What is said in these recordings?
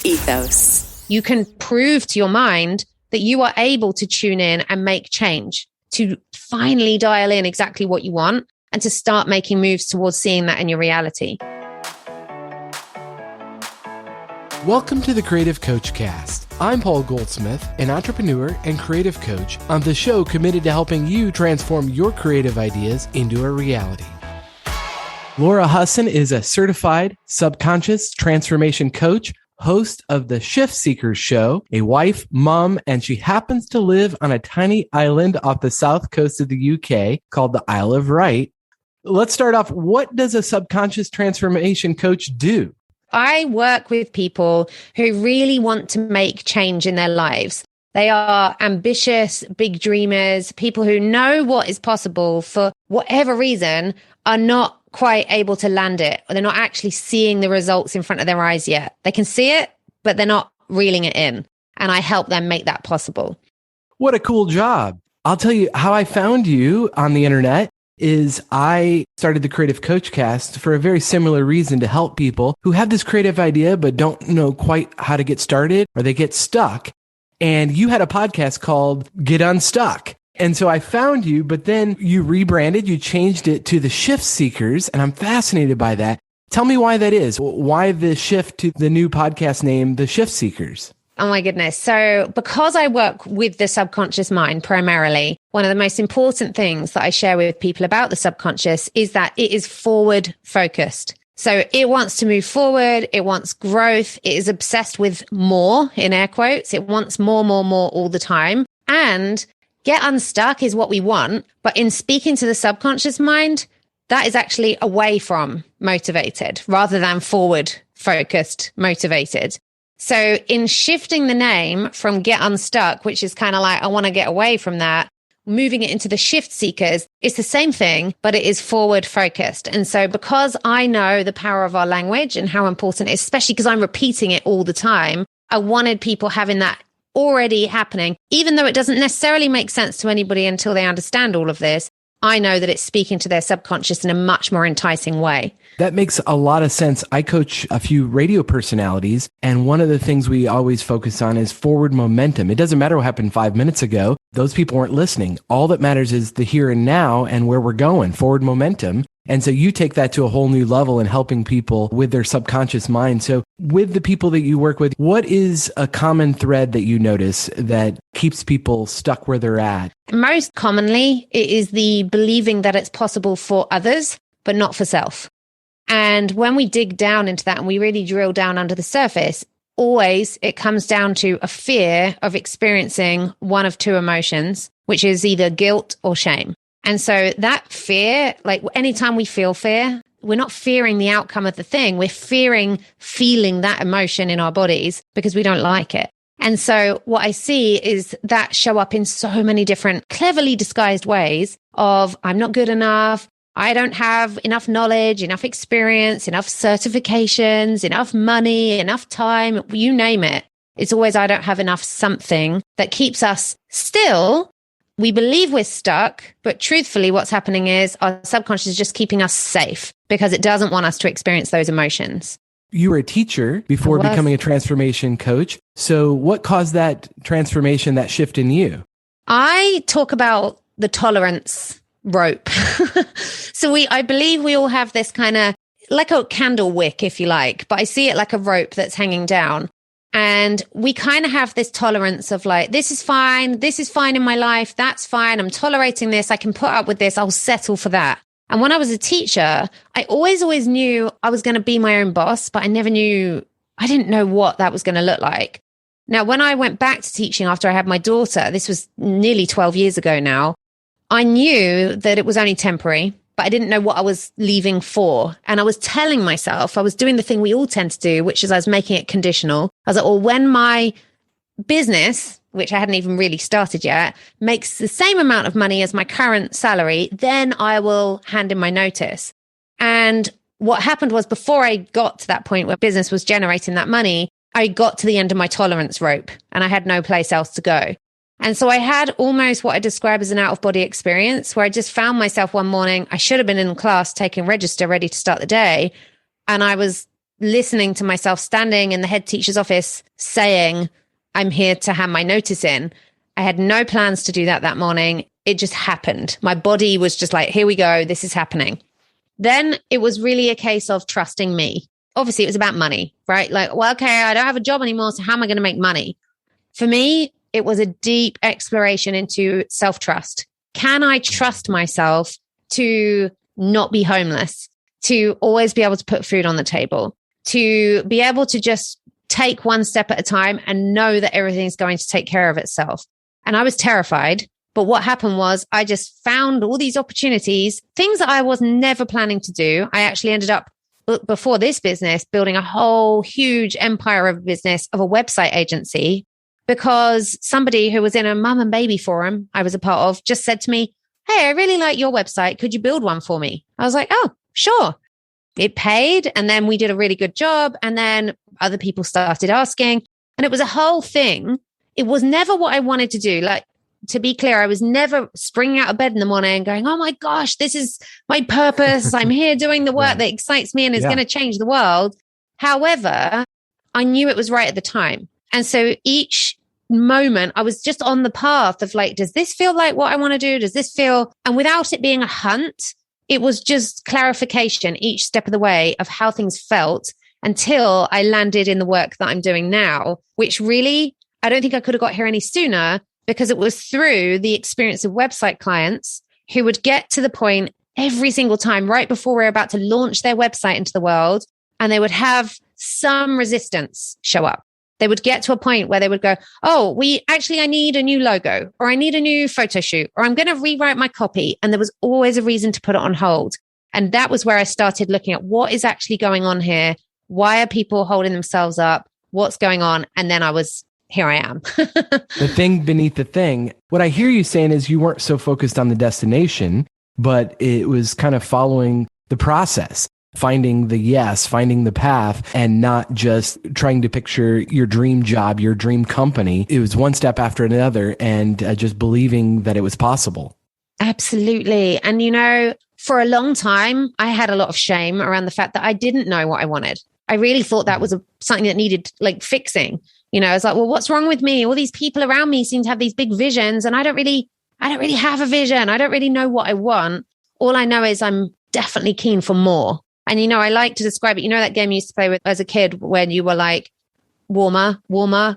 ethos. You can prove to your mind that you are able to tune in and make change, to finally dial in exactly what you want and to start making moves towards seeing that in your reality. Welcome to the Creative Coach Cast. I'm Paul Goldsmith, an entrepreneur and creative coach on the show committed to helping you transform your creative ideas into a reality. Laura Husson is a certified subconscious transformation coach, host of the Shift Seekers show, a wife, mom, and she happens to live on a tiny island off the south coast of the UK called the Isle of Wight. Let's start off. What does a subconscious transformation coach do? I work with people who really want to make change in their lives. They are ambitious, big dreamers, people who know what is possible for whatever reason are not quite able to land it, or they're not actually seeing the results in front of their eyes yet. They can see it, but they're not reeling it in. And I help them make that possible. What a cool job. I'll tell you how I found you on the internet is I started the Creative Coach Cast for a very similar reason, to help people who have this creative idea but don't know quite how to get started, or they get stuck. And you had a podcast called Get Unstuck. And so I found you, but then you rebranded, you changed it to the Shift Seekers, and I'm fascinated by that. Tell me why that is. Why the shift to the new podcast name, the Shift Seekers? Oh my goodness. So because I work with the subconscious mind primarily, one of the most important things that I share with people about the subconscious is that it is forward focused. So it wants to move forward. It wants growth. It is obsessed with more, in air quotes. It wants more all the time. And get unstuck is what we want. But in speaking to the subconscious mind, that is actually away from motivated rather than forward focused motivated. So in shifting the name from Get Unstuck, which is kind of like, I want to get away from that, moving it into the Shift Seekers, it's the same thing, but it is forward focused. And so because I know the power of our language and how important it is, especially because I'm repeating it all the time, I wanted people having that already happening, even though it doesn't necessarily make sense to anybody until they understand all of this. I know that it's speaking to their subconscious in a much more enticing way. That makes a lot of sense. I coach a few radio personalities, and one of the things we always focus on is forward momentum. It doesn't matter what happened 5 minutes ago. Those people weren't listening. All that matters is the here and now and where we're going, forward momentum. And so you take that to a whole new level in helping people with their subconscious mind. So with the people that you work with, what is a common thread that you notice that keeps people stuck where they're at? Most commonly, it is the believing that it's possible for others, but not for self. And when we dig down into that and we really drill down under the surface, always it comes down to a fear of experiencing one of two emotions, which is either guilt or shame. And so that fear, like anytime we feel fear, we're not fearing the outcome of the thing. We're fearing feeling that emotion in our bodies because we don't like it. And so what I see is that show up in so many different cleverly disguised ways of I'm not good enough. I don't have enough knowledge, enough experience, enough certifications, enough money, enough time, you name it. It's always I don't have enough something that keeps us still. We believe we're stuck, but truthfully, what's happening is our subconscious is just keeping us safe because it doesn't want us to experience those emotions. You were a teacher before becoming a transformation coach. So what caused that transformation, that shift in you? I talk about the tolerance rope. So I believe we all have this kind of like a candle wick, if you like, but I see it like a rope that's hanging down. And we kind of have this tolerance of like, this is fine in my life, that's fine, I'm tolerating this, I can put up with this, I'll settle for that. And when I was a teacher, I always knew I was going to be my own boss, but I didn't know what that was going to look like. Now, when I went back to teaching after I had my daughter, this was nearly 12 years ago now, I knew that it was only temporary, but I didn't know what I was leaving for. And I was telling myself, I was doing the thing we all tend to do, which is I was making it conditional. I was like, well, when my business, which I hadn't even really started yet, makes the same amount of money as my current salary, then I will hand in my notice. And what happened was before I got to that point where business was generating that money, I got to the end of my tolerance rope and I had no place else to go. And so I had almost what I describe as an out-of-body experience where I just found myself one morning, I should have been in class taking register, ready to start the day. And I was listening to myself standing in the head teacher's office saying, I'm here to hand my notice in. I had no plans to do that morning. It just happened. My body was just like, here we go. This is happening. Then it was really a case of trusting me. Obviously, it was about money, right? Like, well, okay, I don't have a job anymore. So how am I going to make money? For me, it was a deep exploration into self-trust. Can I trust myself to not be homeless, to always be able to put food on the table, to be able to just take one step at a time and know that everything's going to take care of itself? And I was terrified. But what happened was I just found all these opportunities, things that I was never planning to do. I actually ended up, before this business, building a whole huge empire of business of a website agency, because somebody who was in a mum and baby forum I was a part of just said to me, hey, I really like your website. Could you build one for me? I was like, oh, sure. It paid. And then we did a really good job. And then other people started asking. And it was a whole thing. It was never what I wanted to do. Like, to be clear, I was never springing out of bed in the morning and going, oh my gosh, this is my purpose. I'm here doing the work that excites me and is going to change the world. However, I knew it was right at the time. And so each moment I was just on the path of like, does this feel like what I want to do? Does this feel, and without it being a hunt, it was just clarification each step of the way of how things felt until I landed in the work that I'm doing now, which really, I don't think I could have got here any sooner, because it was through the experience of website clients who would get to the point every single time right before we're about to launch their website into the world, and they would have some resistance show up. They would get to a point where they would go, oh, I need a new logo, or I need a new photo shoot, or I'm going to rewrite my copy. And there was always a reason to put it on hold. And that was where I started looking at what is actually going on here. Why are people holding themselves up? What's going on? And then here I am. The thing beneath the thing. What I hear you saying is you weren't so focused on the destination, but it was kind of following the process, finding the path, and not just trying to picture your dream job, your dream company. It was one step after another, and just believing that it was possible. Absolutely. And, for a long time, I had a lot of shame around the fact that I didn't know what I wanted. I really thought that was something that needed like fixing. I was like, well, what's wrong with me? All these people around me seem to have these big visions, and I don't really have a vision. I don't really know what I want. All I know is I'm definitely keen for more. And, I like to describe it. That game you used to play with as a kid when you were like warmer,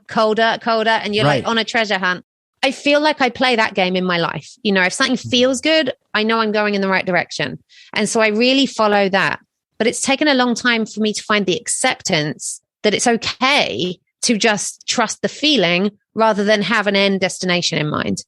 colder, and you're like on a treasure hunt. I feel like I play that game in my life. If something feels good, I know I'm going in the right direction. And so I really follow that. But it's taken a long time for me to find the acceptance that it's okay to just trust the feeling rather than have an end destination in mind.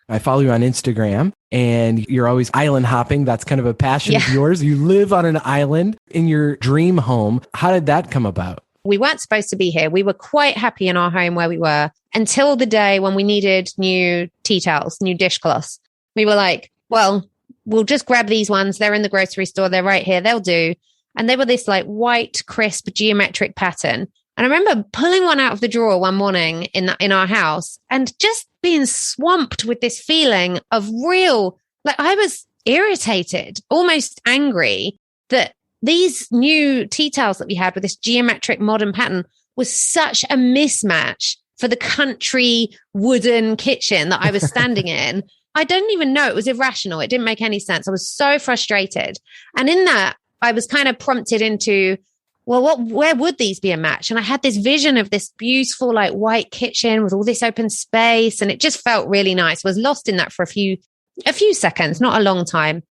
I follow you on Instagram, and you're always island hopping. That's kind of a passion of yours. You live on an island in your dream home. How did that come about? We weren't supposed to be here. We were quite happy in our home where we were until the day when we needed new tea towels, new dishcloths. We were like, well, we'll just grab these ones. They're in the grocery store. They're right here. They'll do. And they were this like white, crisp, geometric pattern. And I remember pulling one out of the drawer one morning in our house and just being swamped with this feeling of I was irritated, almost angry that these new tea towels that we had with this geometric modern pattern was such a mismatch for the country wooden kitchen that I was standing in. I didn't even know. It was irrational. It didn't make any sense. I was so frustrated. And in that, I was kind of prompted into, well, where would these be a match? And I had this vision of this beautiful, like white kitchen with all this open space. And it just felt really nice. I was lost in that for a few seconds, not a long time.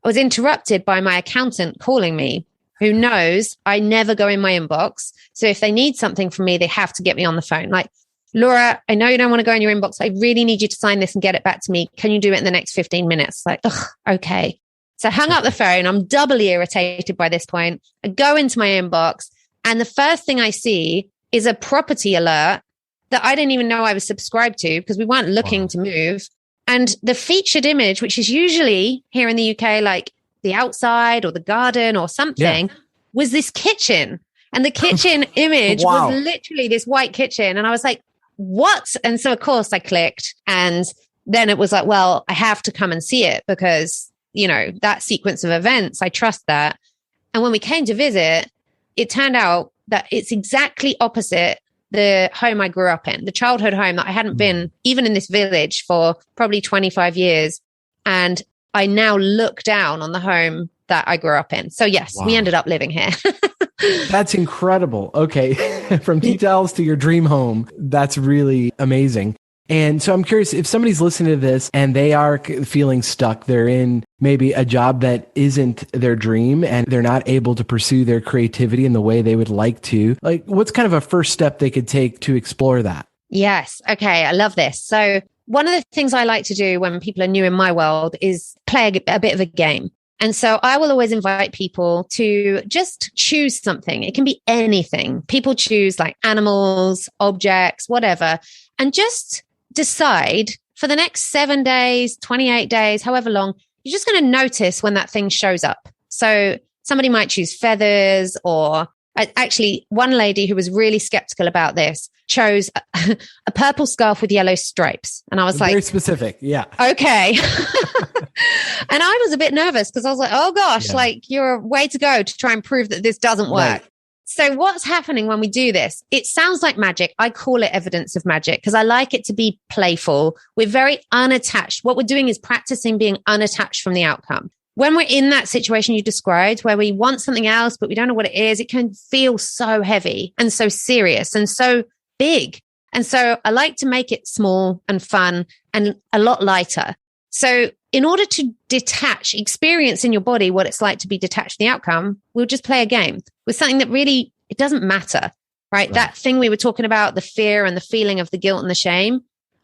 I was interrupted by my accountant calling me, who knows I never go in my inbox. So if they need something from me, they have to get me on the phone. Like, Laura, I know you don't want to go in your inbox. I really need you to sign this and get it back to me. Can you do it in the next 15 minutes? Like, okay. So I hung up the phone. I'm doubly irritated by this point. I go into my inbox, and the first thing I see is a property alert that I didn't even know I was subscribed to because we weren't looking to move. And the featured image, which is usually here in the UK, like the outside or the garden or something, was this kitchen. And the kitchen image was literally this white kitchen. And I was like, what? And so, of course, I clicked. And then it was like, well, I have to come and see it because that sequence of events, I trust that. And when we came to visit, it turned out that it's exactly opposite the home I grew up in, the childhood home that I hadn't been even in this village for probably 25 years. And I now look down on the home that I grew up in. So yes, we ended up living here. That's incredible. Okay. From tea towels to your dream home. That's really amazing. And so I'm curious, if somebody's listening to this and they are feeling stuck, they're in maybe a job that isn't their dream and they're not able to pursue their creativity in the way they would like to, like what's kind of a first step they could take to explore that? Yes. Okay. I love this. So one of the things I like to do when people are new in my world is play a bit of a game. And so I will always invite people to just choose something. It can be anything. People choose like animals, objects, whatever, and just decide for the next 7 days, 28 days, however long, you're just going to notice when that thing shows up. So somebody might choose feathers, or actually one lady who was really skeptical about this chose a purple scarf with yellow stripes. And I was like, very specific. Yeah. Okay. And I was a bit nervous because I was like, oh gosh, like you're a way to go to try and prove that this doesn't work. Right. So what's happening when we do this? It sounds like magic. I call it evidence of magic because I like it to be playful. We're very unattached. What we're doing is practicing being unattached from the outcome. When we're in that situation you described, where we want something else, but we don't know what it is, it can feel so heavy and so serious and so big. And so I like to make it small and fun and a lot lighter. So in order to detach, experience in your body what it's like to be detached from the outcome, we'll just play a game with something that really, it doesn't matter, right? That thing we were talking about, the fear and the feeling of the guilt and the shame.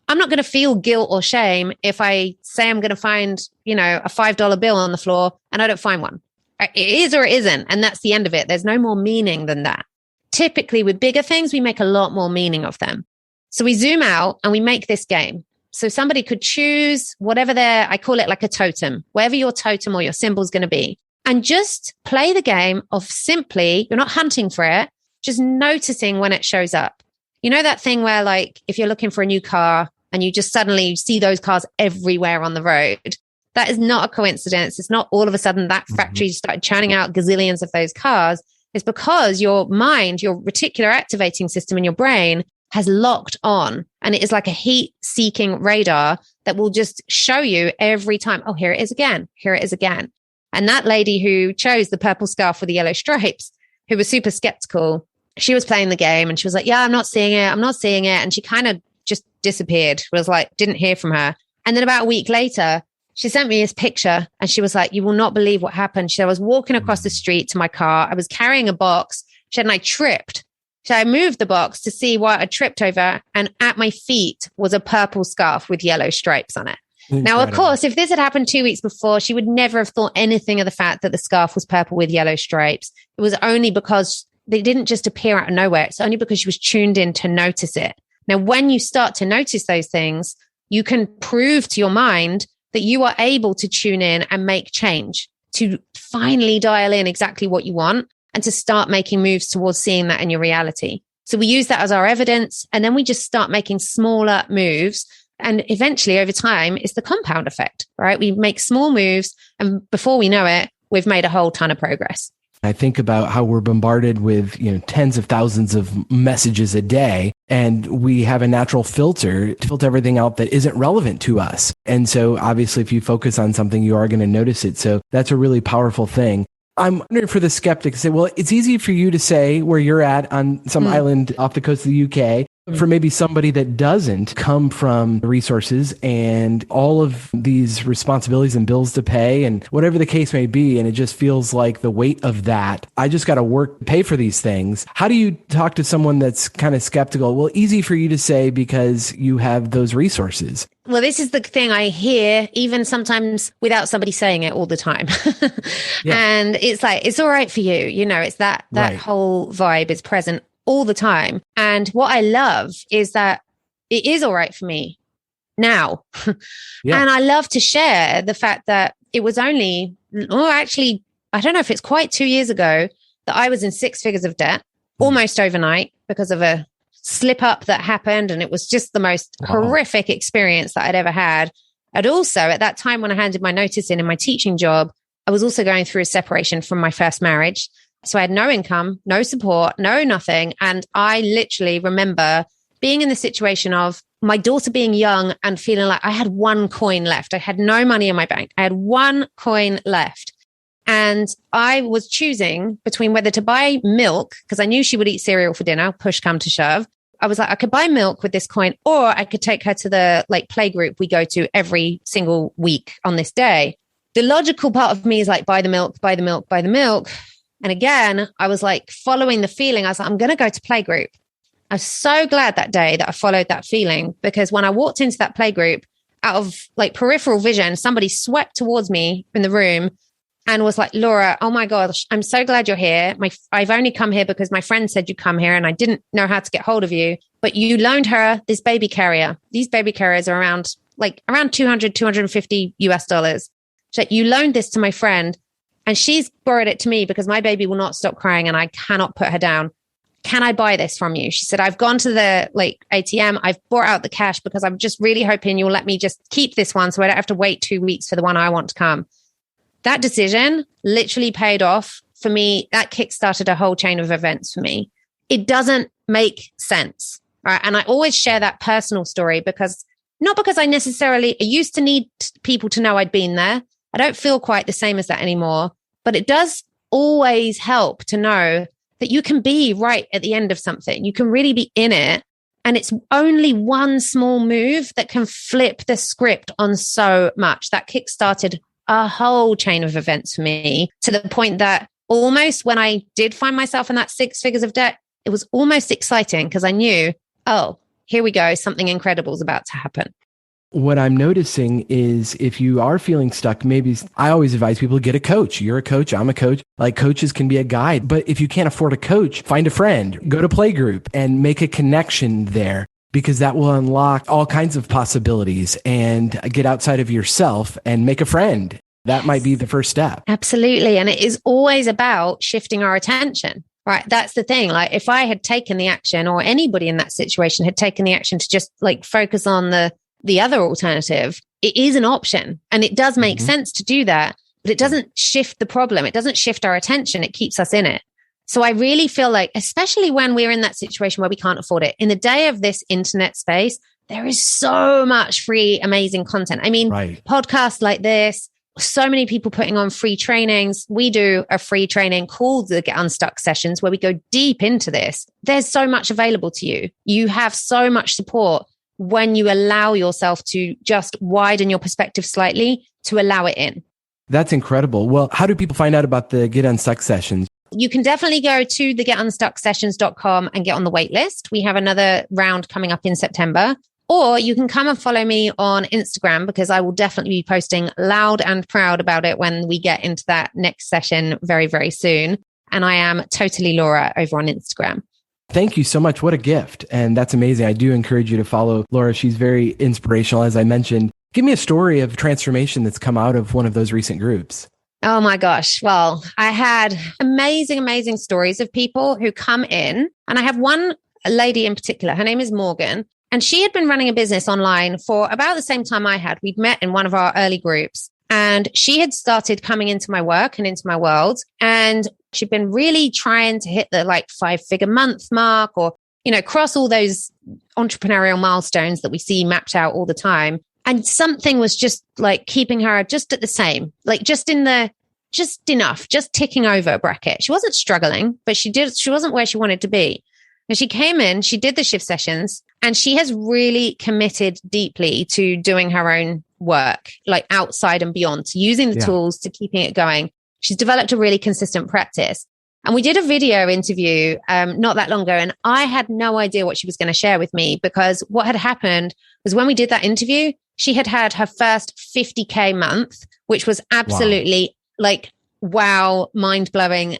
I'm not going to feel guilt or shame if I say I'm going to find, a $5 bill on the floor and I don't find one. It is or it isn't. And that's the end of it. There's no more meaning than that. Typically with bigger things, we make a lot more meaning of them. So we zoom out and we make this game. So somebody could choose whatever I call it like a totem, wherever your totem or your symbol is going to be, and just play the game of simply, you're not hunting for it, just noticing when it shows up. You know that thing where like, if you're looking for a new car and you just suddenly see those cars everywhere on the road, that is not a coincidence. It's not all of a sudden that factory started churning out gazillions of those cars. It's because your mind, your reticular activating system in your brain has locked on, and it is like a heat seeking radar that will just show you every time. Oh, here it is again. Here it is again. And that lady who chose the purple scarf with the yellow stripes, who was super skeptical, she was playing the game and she was like, yeah, I'm not seeing it. I'm not seeing it. And she kind of just disappeared, was like, didn't hear from her. And then about a week later, she sent me this picture and she was like, you will not believe what happened. She said, I was walking across the street to my car. I was carrying a box. She said, and I tripped. So I moved the box to see what I tripped over. And at my feet was a purple scarf with yellow stripes on it. Incredible. Now, of course, if this had happened 2 weeks before, she would never have thought anything of the fact that the scarf was purple with yellow stripes. It was only because they didn't just appear out of nowhere. It's only because she was tuned in to notice it. Now, when you start to notice those things, you can prove to your mind that you are able to tune in and make change, to finally dial in exactly what you want and to start making moves towards seeing that in your reality. So we use that as our evidence, and then we just start making smaller moves. And eventually over time, it's the compound effect, right? We make small moves, and before we know it, we've made a whole ton of progress. I think about how we're bombarded with, tens of thousands of messages a day, and we have a natural filter to filter everything out that isn't relevant to us. And so obviously if you focus on something, you are going to notice it. So that's a really powerful thing. I'm wondering for the skeptic to say, well, it's easy for you to say where you're at on some island off the coast of the UK. For maybe somebody that doesn't come from resources and all of these responsibilities and bills to pay and whatever the case may be, and it just feels like the weight of that, I just got to work, pay for these things. How do you talk to someone that's kind of skeptical? Well, easy for you to say because you have those resources. Well, this is the thing I hear, even sometimes without somebody saying it all the time. Yeah. And it's like, it's all right for you. It's that right. Whole vibe is present all the time. And what I love is that it is all right for me now. Yeah. And I love to share the fact that it was only, actually, I don't know if it's quite 2 years ago that I was in 6 figures of debt almost overnight because of a slip up that happened. And it was just the most horrific experience that I'd ever had. And also at that time when I handed my notice in my teaching job, I was also going through a separation from my first marriage. So I had no income, no support, no nothing. And I literally remember being in the situation of my daughter being young and feeling like I had one coin left. I had no money in my bank. I had one coin left. And I was choosing between whether to buy milk, because I knew she would eat cereal for dinner, push come to shove. I was like, I could buy milk with this coin, or I could take her to the play group we go to every single week on this day. The logical part of me is like, buy the milk, buy the milk, buy the milk. And again, I was like following the feeling. I was like, I'm going to go to play group. I was so glad that day that I followed that feeling, because when I walked into that play group, out of peripheral vision, somebody swept towards me in the room and was like, Laura, oh my gosh, I'm so glad you're here. I've only come here because my friend said you come here and I didn't know how to get hold of you, but you loaned her this baby carrier. These baby carriers are around $250 US. So you loaned this to my friend and she's borrowed it to me because my baby will not stop crying and I cannot put her down. Can I buy this from you? She said, I've gone to the ATM. I've brought out the cash because I'm just really hoping you'll let me just keep this one so I don't have to wait 2 weeks for the one I want to come. That decision literally paid off for me. That kickstarted a whole chain of events for me. It doesn't make sense, right? And I always share that personal story not because I used to need people to know I'd been there. I don't feel quite the same as that anymore, but it does always help to know that you can be right at the end of something. You can really be in it. And it's only one small move that can flip the script on so much. That kickstarted a whole chain of events for me, to the point that almost when I did find myself in that 6 figures of debt, it was almost exciting because I knew, oh, here we go. Something incredible is about to happen. What I'm noticing is if you are feeling stuck, maybe I always advise people to get a coach. You're a coach. I'm a coach. Coaches can be a guide. But if you can't afford a coach, find a friend, go to playgroup and make a connection there, because that will unlock all kinds of possibilities and get outside of yourself and make a friend. That might be the first step. Absolutely. And it is always about shifting our attention, right? That's the thing. If I had taken the action, or anybody in that situation had taken the action to just focus on the other alternative, it is an option. And it does make sense to do that, but it doesn't shift the problem. It doesn't shift our attention. It keeps us in it. So I really feel like, especially when we're in that situation where we can't afford it, in the day of this internet space, there is so much free, amazing content. I mean, podcasts like this, so many people putting on free trainings. We do a free training called the Get Unstuck sessions where we go deep into this. There's so much available to you. You have so much support when you allow yourself to just widen your perspective slightly, to allow it in. That's incredible. Well, how do people find out about the Get Unstuck sessions? You can definitely go to thegetunstucksessions.com and get on the wait list. We have another round coming up in September. Or you can come and follow me on Instagram, because I will definitely be posting loud and proud about it when we get into that next session very, very soon. And I am totally Laura over on Instagram. Thank you so much. What a gift. And that's amazing. I do encourage you to follow Laura. She's very inspirational, as I mentioned. Give me a story of transformation that's come out of one of those recent groups. Oh my gosh. Well, I had amazing, amazing stories of people who come in. And I have one lady in particular. Her name is Morgan. And she had been running a business online for about the same time I had. We'd met in one of our early groups. And she had started coming into my work and into my world. And she'd been really trying to hit the 5-figure month mark, or, cross all those entrepreneurial milestones that we see mapped out all the time. And something was just keeping her just at the same, just enough, just ticking over a bracket. She wasn't struggling, but she wasn't where she wanted to be. And she came in, she did the shift sessions, and she has really committed deeply to doing her own work, outside and beyond, to using the tools, to keeping it going. She's developed a really consistent practice. And we did a video interview not that long ago, and I had no idea what she was going to share with me, because what had happened was when we did that interview, she had had her first 50K month, which was absolutely wow, mind-blowing,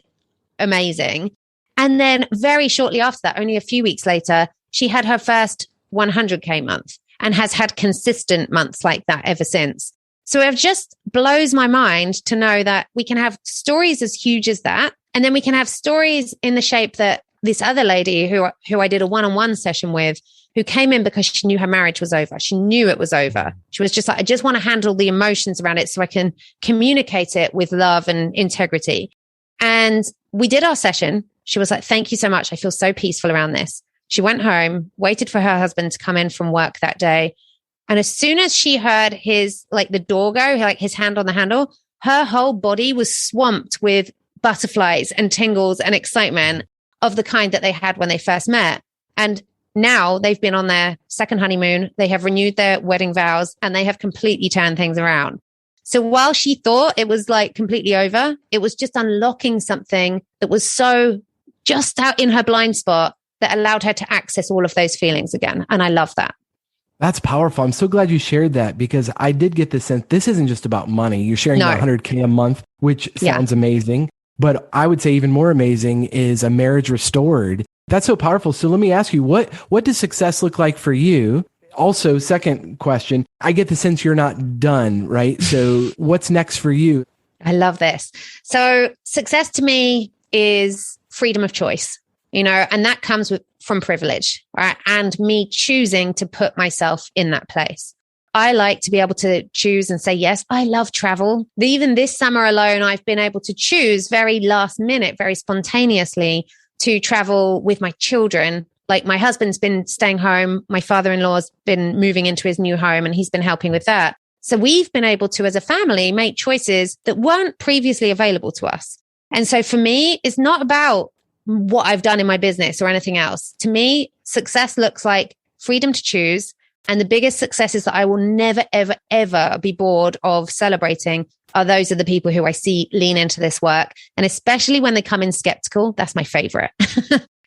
amazing. And then very shortly after that, only a few weeks later, she had her first 100K month and has had consistent months like that ever since. So it just blows my mind to know that we can have stories as huge as that. And then we can have stories in the shape that this other lady who I did a one-on-one session with, who came in because she knew her marriage was over. She knew it was over. She was just I just want to handle the emotions around it so I can communicate it with love and integrity. And we did our session. She was like, thank you so much. I feel so peaceful around this. She went home, waited for her husband to come in from work that day. And as soon as she heard his, like the door go, like his hand on the handle, her whole body was swamped with butterflies and tingles and excitement of the kind that they had when they first met. And now they've been on their second honeymoon. They have renewed their wedding vows and they have completely turned things around. So while she thought it was like completely over, it was just unlocking something that was so just out in her blind spot that allowed her to access all of those feelings again. And I love that. That's powerful. I'm so glad you shared that because I did get the sense this isn't just about money. You're sharing about $100K a month, which sounds amazing. But I would say even more amazing is a marriage restored. That's so powerful. So let me ask you, what does success look like for you? Also, second question, I get the sense you're not done, right? So what's next for you? I love this. So success to me is freedom of choice, and that comes from privilege, right? And me choosing to put myself in that place. I like to be able to choose and say, yes, I love travel. Even this summer alone, I've been able to choose very last minute, very spontaneously to travel with my children. Like my husband's been staying home. My father-in-law's been moving into his new home and he's been helping with that. So we've been able to, as a family, make choices that weren't previously available to us. And so for me, it's not about what I've done in my business or anything else. To me, success looks like freedom to choose. And the biggest successes that I will never, ever, ever be bored of celebrating are those of the people who I see lean into this work. And especially when they come in skeptical, that's my favorite.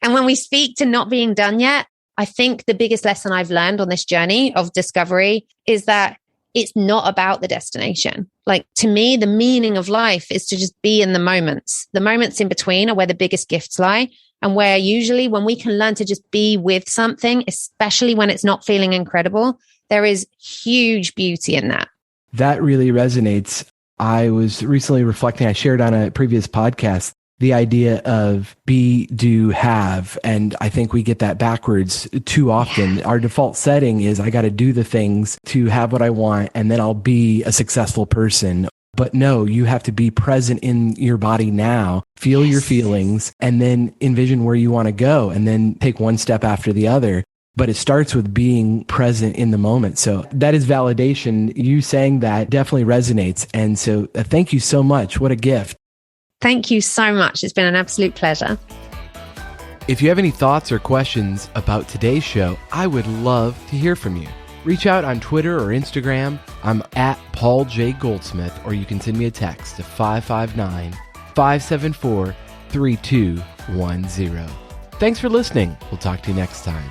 And when we speak to not being done yet, I think the biggest lesson I've learned on this journey of discovery is that it's not about the destination. Like to me, the meaning of life is to just be in the moments. The moments in between are where the biggest gifts lie. And where usually when we can learn to just be with something, especially when it's not feeling incredible, there is huge beauty in that. That really resonates. I was recently reflecting, I shared on a previous podcast, the idea of be, do, have. And I think we get that backwards too often. Our default setting is I got to do the things to have what I want, and then I'll be a successful person. But no, you have to be present in your body now, feel your feelings, and then envision where you want to go, and then take one step after the other. But it starts with being present in the moment. So that is validation. You saying that definitely resonates. And so thank you so much. What a gift. Thank you so much. It's been an absolute pleasure. If you have any thoughts or questions about today's show, I would love to hear from you. Reach out on Twitter or Instagram. I'm at Paul J. Goldsmith, or you can send me a text to 559-574-3210. Thanks for listening. We'll talk to you next time.